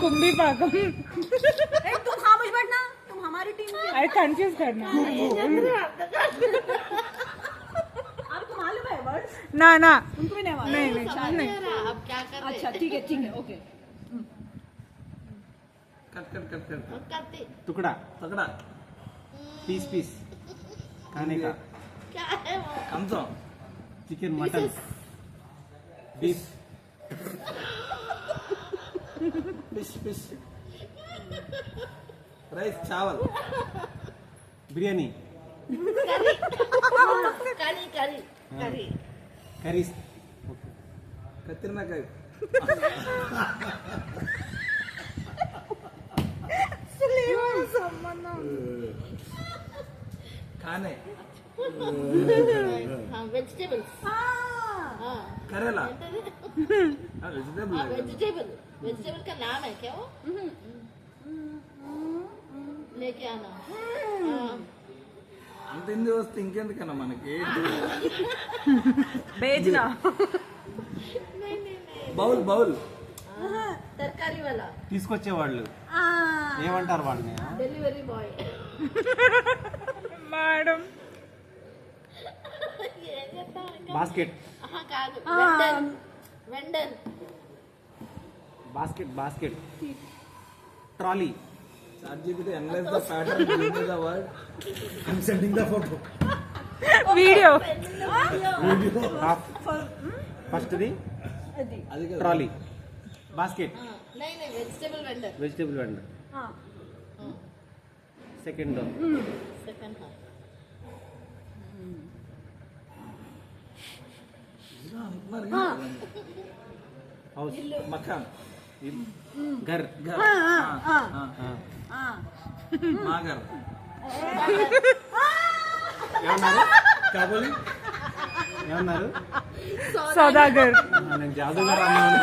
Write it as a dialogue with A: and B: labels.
A: कुंभी पाकम
B: तुम खामोश बैठना, तुम हमारी टीम के।
A: अरे कंफ्यूज करना
B: आपको मालूम है वर्ड्स?
A: ना ना
B: तुमको भी नहीं मालूम?
A: नहीं नहीं नहीं
C: अब क्या कर रहे
B: अच्छा ठीक है okay.
D: Cut cut cut cut
C: अब करते
E: टुकड़ा
D: तगड़ा
E: पीस पीस खाने का
C: क्या है वो
D: कंचो
E: chicken mutton beef
D: fish fish rice चावल
E: बिरयानी
C: करी करी करी
E: करीज
D: कत्तिरमाकाय खाने
C: हाँ वेजिटेबल्स हाँ
D: करेला वेजिटेबल
C: वेजिटेबल वेजिटेबल का नाम है क्या वो लेके आना हाँ
D: అంత హిందీ వస్తే ఇంకెందుకన్నా మనకి
B: भेजना।
C: नहीं नहीं नहीं
D: బౌల్ బౌల్
C: तरकारी वाला
E: తీసుకొచ్చేవాళ్ళు ఏమంటారు వాళ్ళని
C: डिलीवरी बॉय
A: मैडम
C: ये कहता है
E: బాస్కెట్
C: हाँ कागज vendor vendor
E: basket basket trolley
D: chat GPT analyse the pattern give me the word I am sending the photo
A: video
E: ఫస్ట్ది
D: అది కదా
E: ట్రాలీ బాస్కెట్
C: हाँ नहीं नहीं वेजिटेबल वेंडर
E: వెజిటేబుల్ వెండర్
B: हाँ
E: సెకండ్
C: सेकंड हाँ
E: హౌస్
D: మకాన్
E: घर
D: घर
B: हाँ
D: మాగర్
E: ఏమన్నారు
D: కాబోలి
E: ఏమన్నారు
A: सौदागर
E: నేను జాదుగారు అన్నాను